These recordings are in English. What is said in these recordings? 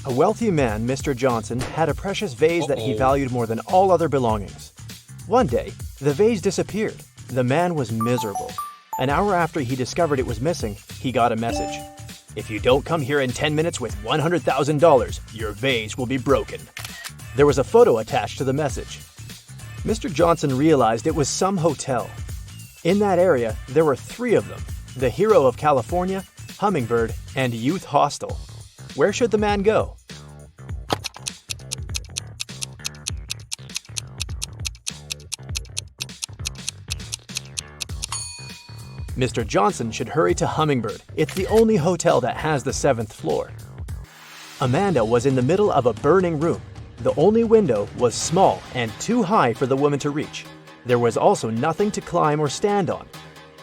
A wealthy man, Mr. Johnson, had a precious vase that he valued more than all other belongings. One day, the vase disappeared. The man was miserable. An hour after he discovered it was missing, he got a message. "If you don't come here in 10 minutes with $100,000, your vase will be broken." There was a photo attached to the message. Mr. Johnson realized it was some hotel. In that area, there were 3 of them: the Hero of California, Hummingbird, and Youth Hostel. Where should the man go? Mr. Johnson should hurry to Hummingbird. It's the only hotel that has the 7th floor. Amanda was in the middle of a burning room. The only window was small and too high for the woman to reach. There was also nothing to climb or stand on.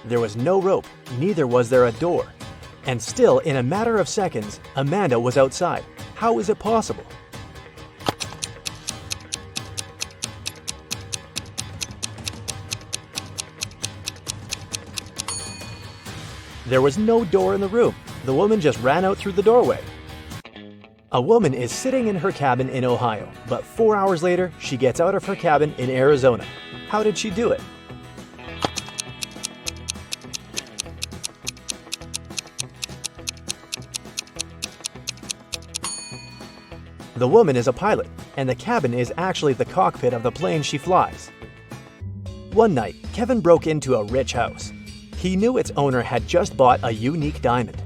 There was no rope, neither was there a door. And still, in a matter of seconds, Amanda was outside. How is it possible? There was no door in the room. The woman just ran out through the doorway. A woman is sitting in her cabin in Ohio, but 4 hours later, she gets out of her cabin in Arizona. How did she do it? The woman is a pilot, and the cabin is actually the cockpit of the plane she flies. One night, Kevin broke into a rich house. He knew its owner had just bought a unique diamond.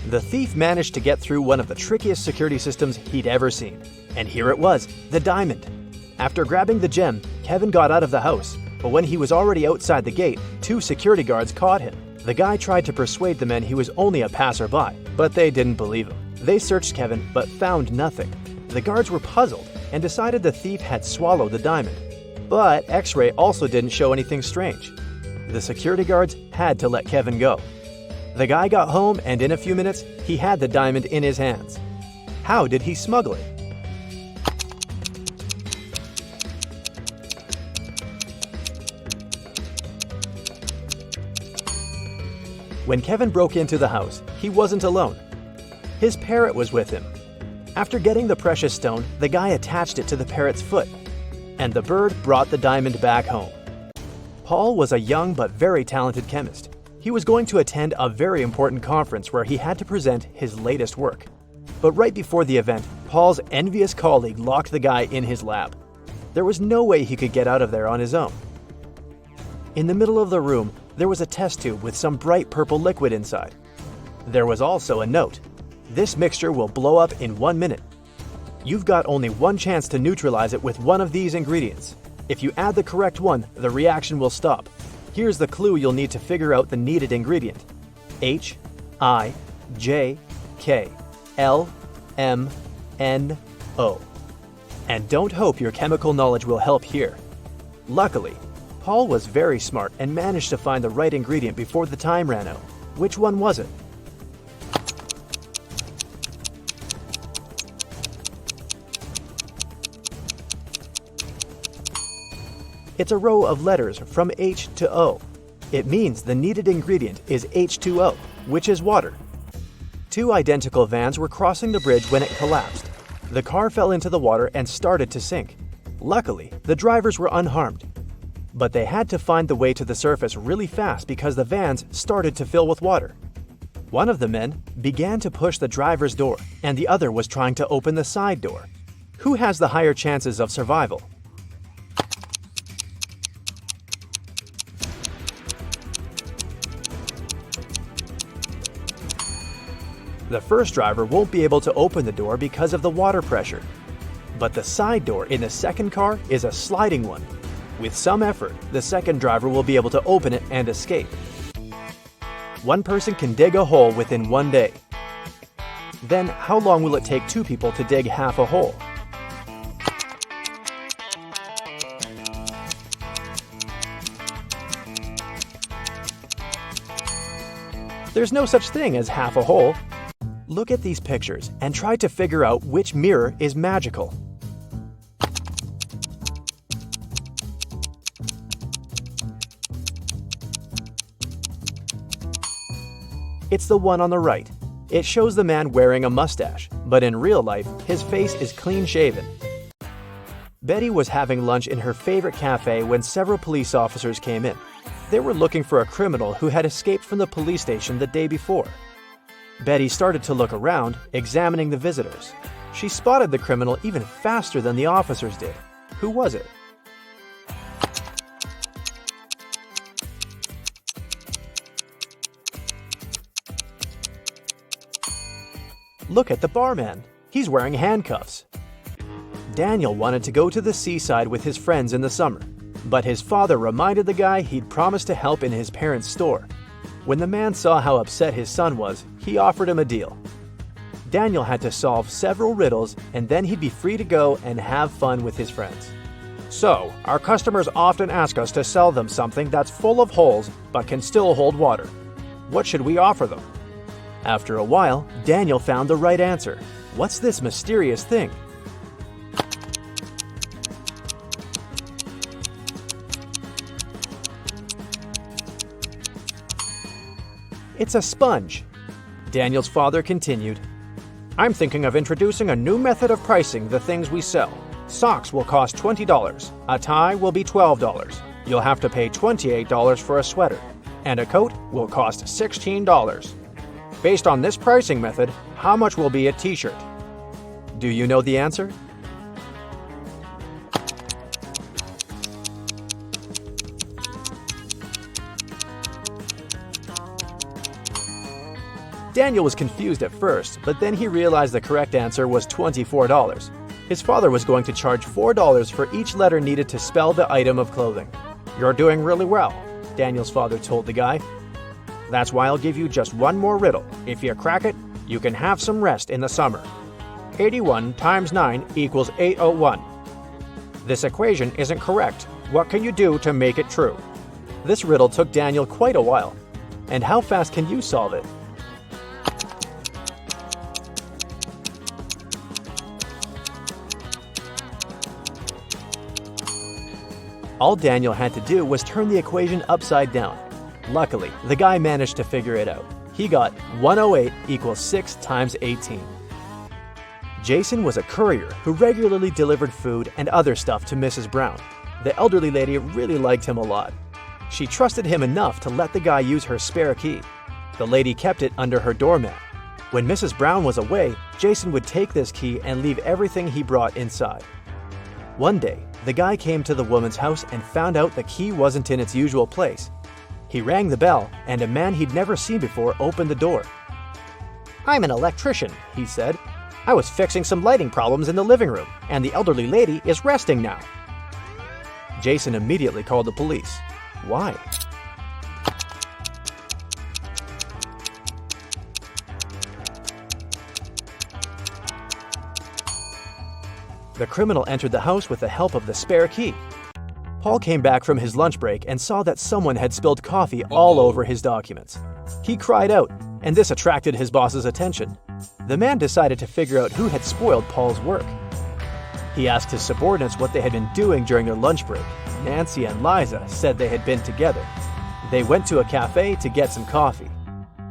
The thief managed to get through one of the trickiest security systems he'd ever seen. And here it was, the diamond. After grabbing the gem, Kevin got out of the house, but when he was already outside the gate, 2 security guards caught him. The guy tried to persuade the men he was only a passerby, but they didn't believe him. They searched Kevin, but found nothing. The guards were puzzled and decided the thief had swallowed the diamond. But X-ray also didn't show anything strange. The security guards had to let Kevin go. The guy got home, and in a few minutes, he had the diamond in his hands. How did he smuggle it? When Kevin broke into the house, he wasn't alone. His parrot was with him. After getting the precious stone, the guy attached it to the parrot's foot, and the bird brought the diamond back home. Paul was a young but very talented chemist. He was going to attend a very important conference where he had to present his latest work. But right before the event, Paul's envious colleague locked the guy in his lab. There was no way he could get out of there on his own. In the middle of the room, there was a test tube with some bright purple liquid inside. There was also a note. "This mixture will blow up in 1 minute. You've got only one chance to neutralize it with one of these ingredients. If you add the correct one, the reaction will stop. Here's the clue you'll need to figure out the needed ingredient. HIJKLMNO. And don't hope your chemical knowledge will help here. Luckily, Paul was very smart and managed to find the right ingredient before the time ran out. Which one was it? It's a row of letters from H to O. It means the needed ingredient is H2O, which is water. 2 identical vans were crossing the bridge when it collapsed. The car fell into the water and started to sink. Luckily, the drivers were unharmed. But they had to find the way to the surface really fast because the vans started to fill with water. One of the men began to push the driver's door, and the other was trying to open the side door. Who has the higher chances of survival? The first driver won't be able to open the door because of the water pressure. But the side door in the second car is a sliding one. With some effort, the second driver will be able to open it and escape. One person can dig a hole within 1 day. Then, how long will it take 2 people to dig half a hole? There's no such thing as half a hole. Look at these pictures and try to figure out which mirror is magical. It's the one on the right. It shows the man wearing a mustache, but in real life, his face is clean-shaven. Betty was having lunch in her favorite cafe when several police officers came in. They were looking for a criminal who had escaped from the police station the day before. Betty started to look around, examining the visitors. She spotted the criminal even faster than the officers did. Who was it? Look at the barman. He's wearing handcuffs. Daniel wanted to go to the seaside with his friends in the summer, but his father reminded the guy he'd promised to help in his parents' store. When the man saw how upset his son was, he offered him a deal. Daniel had to solve several riddles, and then he'd be free to go and have fun with his friends. So, our customers often ask us to sell them something that's full of holes but can still hold water. What should we offer them? After a while, Daniel found the right answer. What's this mysterious thing? It's a sponge. Daniel's father continued, I'm thinking of introducing a new method of pricing the things we sell. Socks will cost $20. A tie will be $12. You'll have to pay $28 for a sweater. And a coat will cost $16. Based on this pricing method, how much will be a t-shirt? Do you know the answer? Daniel was confused at first, but then he realized the correct answer was $24. His father was going to charge $4 for each letter needed to spell the item of clothing. You're doing really well, Daniel's father told the guy. That's why I'll give you just one more riddle. If you crack it, you can have some rest in the summer. 81 times 9 equals 801. This equation isn't correct. What can you do to make it true? This riddle took Daniel quite a while. And how fast can you solve it? All Daniel had to do was turn the equation upside down. Luckily, the guy managed to figure it out. He got 108 equals 6 times 18. Jason was a courier who regularly delivered food and other stuff to Mrs. Brown. The elderly lady really liked him a lot. She trusted him enough to let the guy use her spare key. The lady kept it under her doormat. When Mrs. Brown was away, Jason would take this key and leave everything he brought inside. One day, the guy came to the woman's house and found out the key wasn't in its usual place. He rang the bell, and a man he'd never seen before opened the door. I'm an electrician, he said. I was fixing some lighting problems in the living room, and the elderly lady is resting now. Jason immediately called the police. Why? The criminal entered the house with the help of the spare key. Paul came back from his lunch break and saw that someone had spilled coffee all over his documents. He cried out, and this attracted his boss's attention. The man decided to figure out who had spoiled Paul's work. He asked his subordinates what they had been doing during their lunch break. Nancy and Liza said they had been together. They went to a cafe to get some coffee.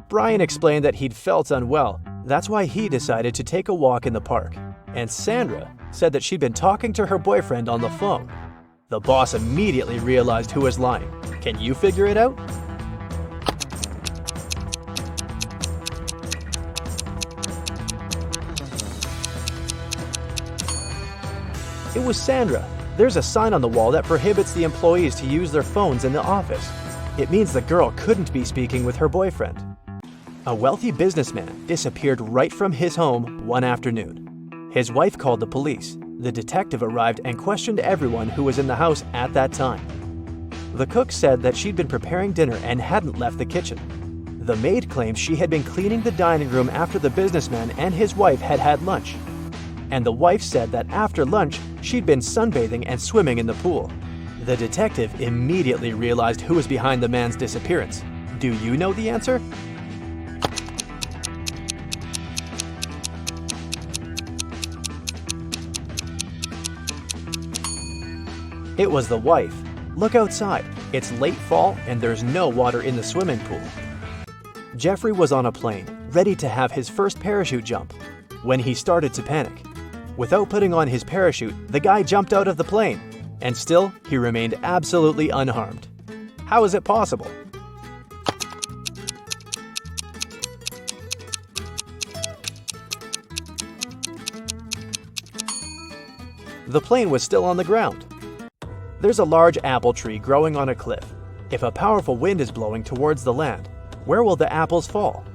Brian explained that he'd felt unwell. That's why he decided to take a walk in the park. And Sandra said that she'd been talking to her boyfriend on the phone. The boss immediately realized who was lying. Can you figure it out? It was Sandra. There's a sign on the wall that prohibits the employees to use their phones in the office. It means the girl couldn't be speaking with her boyfriend. A wealthy businessman disappeared right from his home one afternoon. His wife called the police. The detective arrived and questioned everyone who was in the house at that time. The cook said that she'd been preparing dinner and hadn't left the kitchen. The maid claimed she had been cleaning the dining room after the businessman and his wife had had lunch. And the wife said that after lunch, she'd been sunbathing and swimming in the pool. The detective immediately realized who was behind the man's disappearance. Do you know the answer? It was the wife. Look outside. It's late fall and there's no water in the swimming pool. Jeffrey was on a plane. ready to have his first parachute jump, when he started to panic. Without putting on his parachute, the guy jumped out of the plane, and still he remained absolutely unharmed. How is it possible? The plane was still on the ground. There's a large apple tree growing on a cliff. If a powerful wind is blowing towards the land, where will the apples fall?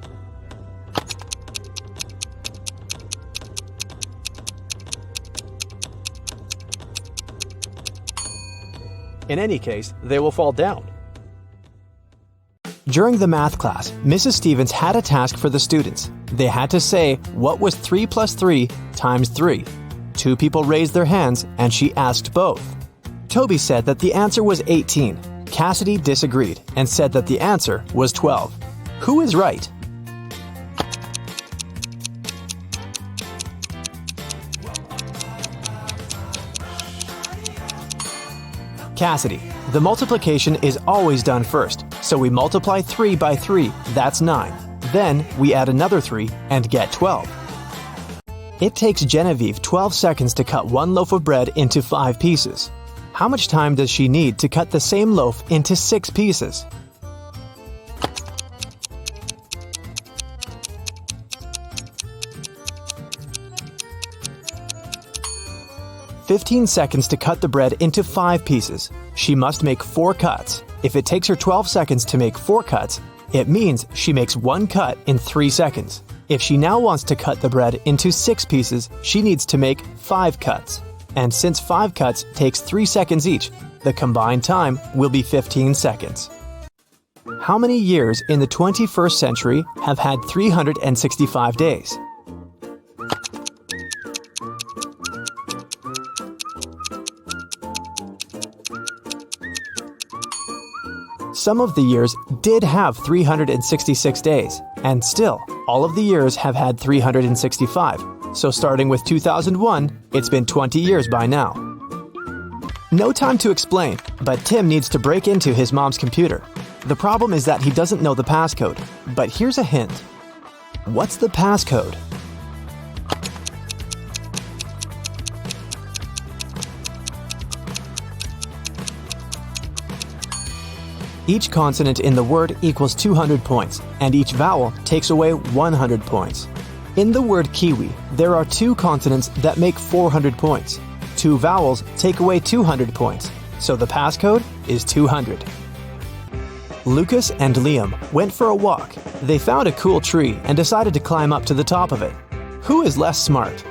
In any case, they will fall down. During the math class, Mrs. Stevens had a task for the students. They had to say, what was 3 plus 3 times 3? 2 people raised their hands, and she asked both. Toby said that the answer was 18. Cassidy disagreed and said that the answer was 12. Who is right? Cassidy. The multiplication is always done first, so we multiply 3 by 3, that's 9. Then we add another 3 and get 12. It takes Genevieve 12 seconds to cut one loaf of bread into 5 pieces. How much time does she need to cut the same loaf into 6 pieces? "15 seconds to cut the bread into 5 pieces. She must make 4 cuts. If it takes her 12 seconds to make 4 cuts, it means she makes 1 cut in 3 seconds. If she now wants to cut the bread into 6 pieces, she needs to make 5 cuts. And since 5 cuts takes 3 seconds each, the combined time will be 15 seconds. How many years in the 21st century have had 365 days? Some of the years did have 366 days, and still, all of the years have had 365. So starting with 2001, it's been 20 years by now. No time to explain, but Tim needs to break into his mom's computer. The problem is that he doesn't know the passcode, but here's a hint. What's the passcode? Each consonant in the word equals 200 points, and each vowel takes away 100 points. In the word kiwi, there are 2 consonants that make 400 points. 2 vowels take away 200 points, so the passcode is 200. Lucas and Liam went for a walk. They found a cool tree and decided to climb up to the top of it. Who is less smart?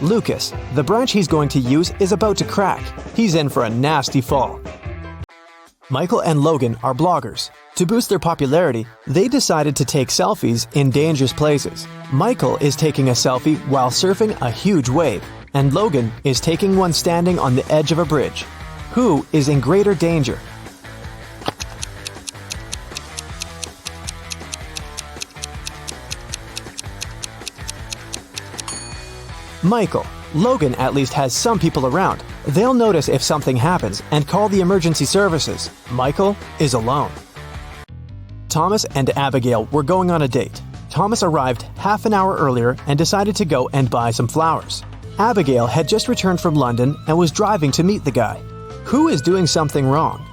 Lucas. The branch he's going to use is about to crack. He's in for a nasty fall. Michael and Logan are bloggers. To boost their popularity, they decided to take selfies in dangerous places. Michael is taking a selfie while surfing a huge wave, and Logan is taking one standing on the edge of a bridge. Who is in greater danger? Michael. Logan at least has some people around. They'll notice if something happens and call the emergency services. Michael is alone. Thomas and Abigail were going on a date. Thomas arrived half an hour earlier and decided to go and buy some flowers. Abigail had just returned from London and was driving to meet the guy. Who is doing something wrong?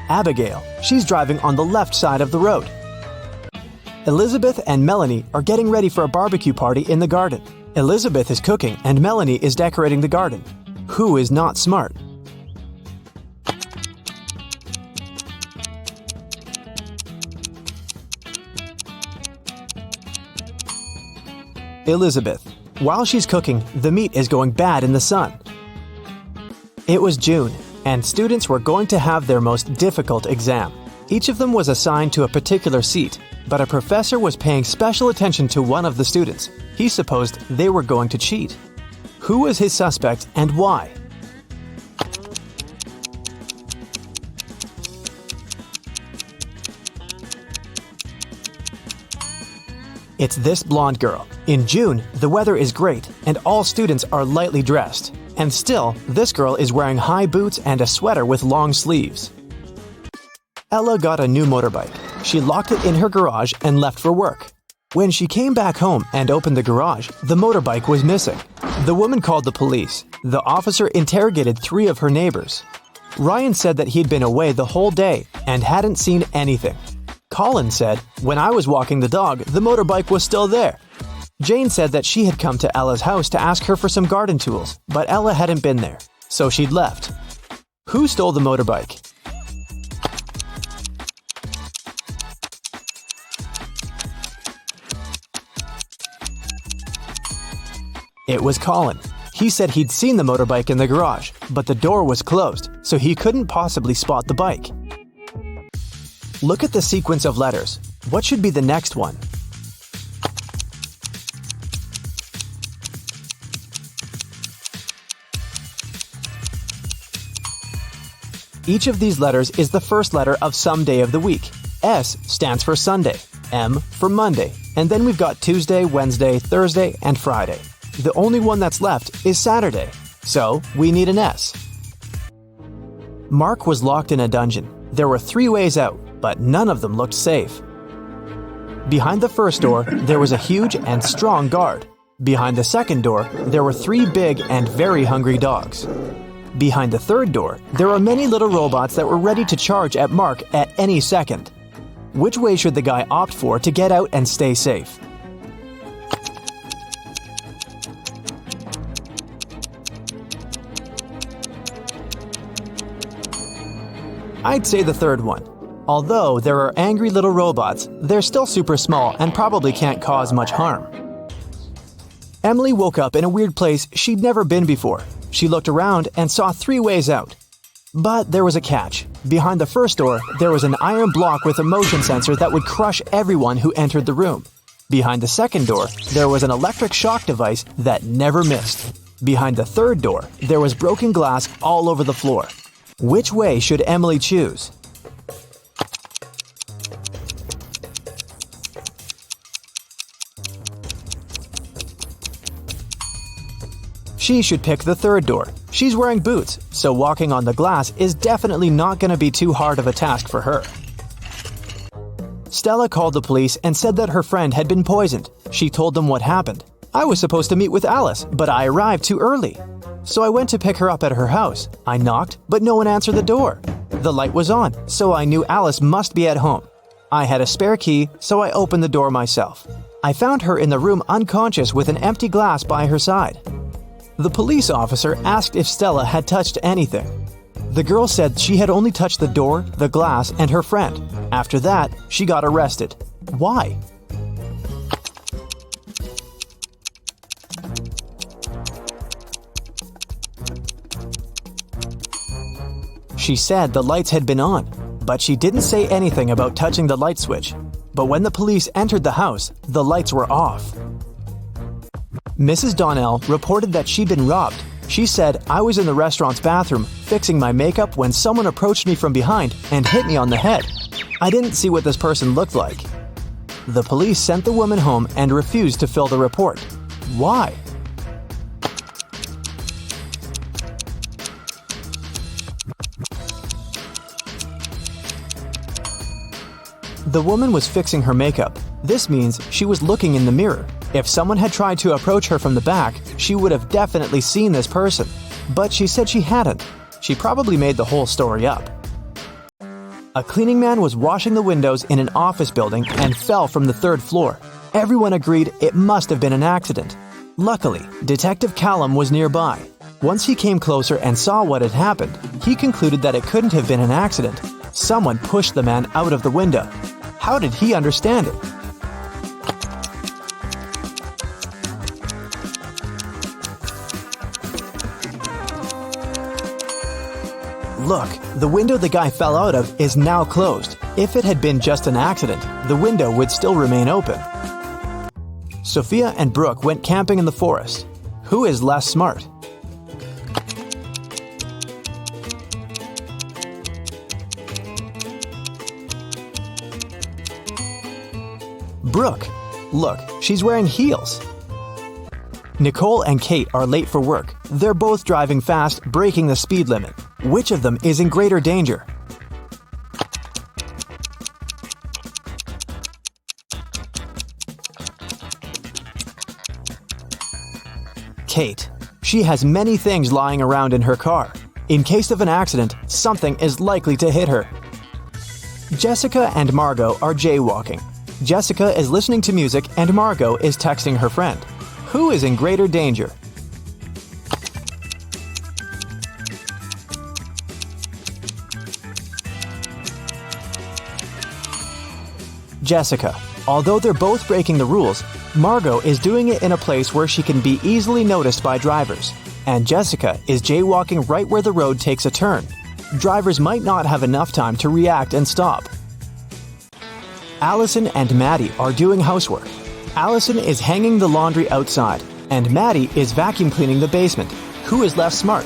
Abigail. She's driving on the left side of the road. Elizabeth and Melanie are getting ready for a barbecue party in the garden. Elizabeth is cooking and Melanie is decorating the garden. Who is not smart? Elizabeth. While she's cooking, the meat is going bad in the sun. It was June, and students were going to have their most difficult exam. Each of them was assigned to a particular seat, but a professor was paying special attention to one of the students. He supposed they were going to cheat. Who was his suspect and why? It's this blonde girl. In June, the weather is great and all students are lightly dressed. And still, this girl is wearing high boots and a sweater with long sleeves. Ella got a new motorbike. She locked it in her garage and left for work. When she came back home and opened the garage, the motorbike was missing. The woman called the police. The officer interrogated 3 of her neighbors. Ryan said that he'd been away the whole day and hadn't seen anything. Colin said, "When I was walking the dog, the motorbike was still there." Jane said that she had come to Ella's house to ask her for some garden tools, but Ella hadn't been there, so she'd left. Who stole the motorbike? It was Colin. He said he'd seen the motorbike in the garage, but the door was closed, so he couldn't possibly spot the bike. Look at the sequence of letters. What should be the next one? Each of these letters is the first letter of some day of the week. S stands for Sunday, M for Monday, and then we've got Tuesday, Wednesday, Thursday, and Friday. The only one that's left is Saturday, so we need an S. Mark was locked in a dungeon. There were 3 ways out, but none of them looked safe. Behind the first door, there was a huge and strong guard. Behind the second door, there were 3 big and very hungry dogs. Behind the third door, there were many little robots that were ready to charge at Mark at any second. Which way should the guy opt for to get out and stay safe? I'd say the third one. Although there are angry little robots, they're still super small and probably can't cause much harm. Emily woke up in a weird place she'd never been before. She looked around and saw 3 ways out. But there was a catch. Behind the first door, there was an iron block with a motion sensor that would crush everyone who entered the room. Behind the second door, there was an electric shock device that never missed. Behind the third door, there was broken glass all over the floor. Which way should Emily choose? She should pick the third door. She's wearing boots, so walking on the glass is definitely not going to be too hard of a task for her. Stella called the police and said that her friend had been poisoned. She told them what happened. "I was supposed to meet with Alice, but I arrived too early. So I went to pick her up at her house. I knocked, but no one answered the door. The light was on, so I knew Alice must be at home. I had a spare key, so I opened the door myself. I found her in the room unconscious with an empty glass by her side." The police officer asked if Stella had touched anything. The girl said she had only touched the door, the glass, and her friend. After that, she got arrested. Why? She said the lights had been on, but she didn't say anything about touching the light switch. But when the police entered the house, the lights were off. Mrs. Donnell reported that she'd been robbed. She said, "I was in the restaurant's bathroom fixing my makeup when someone approached me from behind and hit me on the head. I didn't see what this person looked like." The police sent the woman home and refused to fill the report. Why? The woman was fixing her makeup. This means she was looking in the mirror. If someone had tried to approach her from the back, she would have definitely seen this person. But she said she hadn't. She probably made the whole story up. A cleaning man was washing the windows in an office building and fell from the 3rd floor. Everyone agreed it must have been an accident. Luckily, Detective Callum was nearby. Once he came closer and saw what had happened, he concluded that it couldn't have been an accident. Someone pushed the man out of the window. How did he understand it? Look, the window the guy fell out of is now closed. If it had been just an accident, the window would still remain open. Sophia and Brooke went camping in the forest. Who is less smart? Brooke. Look, she's wearing heels. Nicole and Kate are late for work. They're both driving fast, breaking the speed limit. Which of them is in greater danger? Kate. She has many things lying around in her car. In case of an accident, something is likely to hit her. Jessica and Margot are jaywalking. Jessica is listening to music and Margot is texting her friend. Who is in greater danger? Jessica. Although they're both breaking the rules, Margot is doing it in a place where she can be easily noticed by drivers, and Jessica is jaywalking right where the road takes a turn. Drivers might not have enough time to react and stop. Allison and Maddie are doing housework. Allison is hanging the laundry outside, and Maddie is vacuum cleaning the basement. Who is less smart?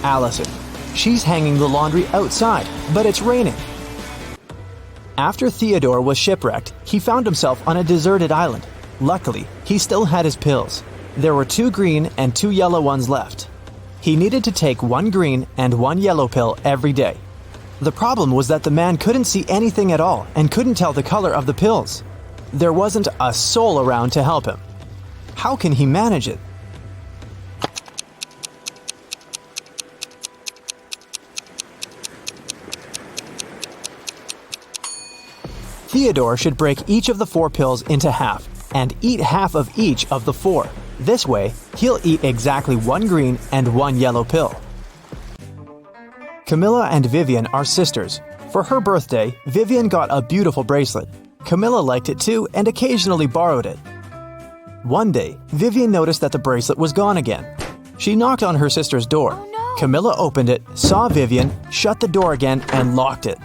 Allison. She's hanging the laundry outside, but it's raining. After Theodore was shipwrecked, he found himself on a deserted island. Luckily, he still had his pills. There were 2 green and 2 yellow ones left. He needed to take 1 green and 1 yellow pill every day. The problem was that the man couldn't see anything at all and couldn't tell the color of the pills. There wasn't a soul around to help him. How can he manage it? Theodore should break each of the 4 pills into half and eat half of each of the 4. This way, he'll eat exactly 1 green and 1 yellow pill. Camilla and Vivian are sisters. For her birthday, Vivian got a beautiful bracelet. Camilla liked it too and occasionally borrowed it. One day, Vivian noticed that the bracelet was gone again. She knocked on her sister's door. Camilla opened it, saw Vivian, shut the door again, and locked it.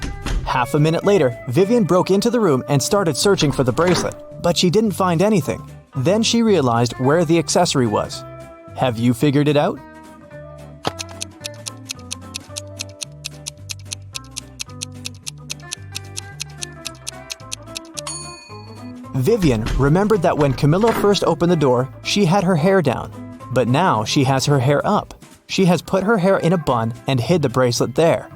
Half a minute later, Vivian broke into the room and started searching for the bracelet, but she didn't find anything. Then she realized where the accessory was. Have you figured it out? Vivian remembered that when Camilla first opened the door, she had her hair down, but now she has her hair up. She has put her hair in a bun and hid the bracelet there.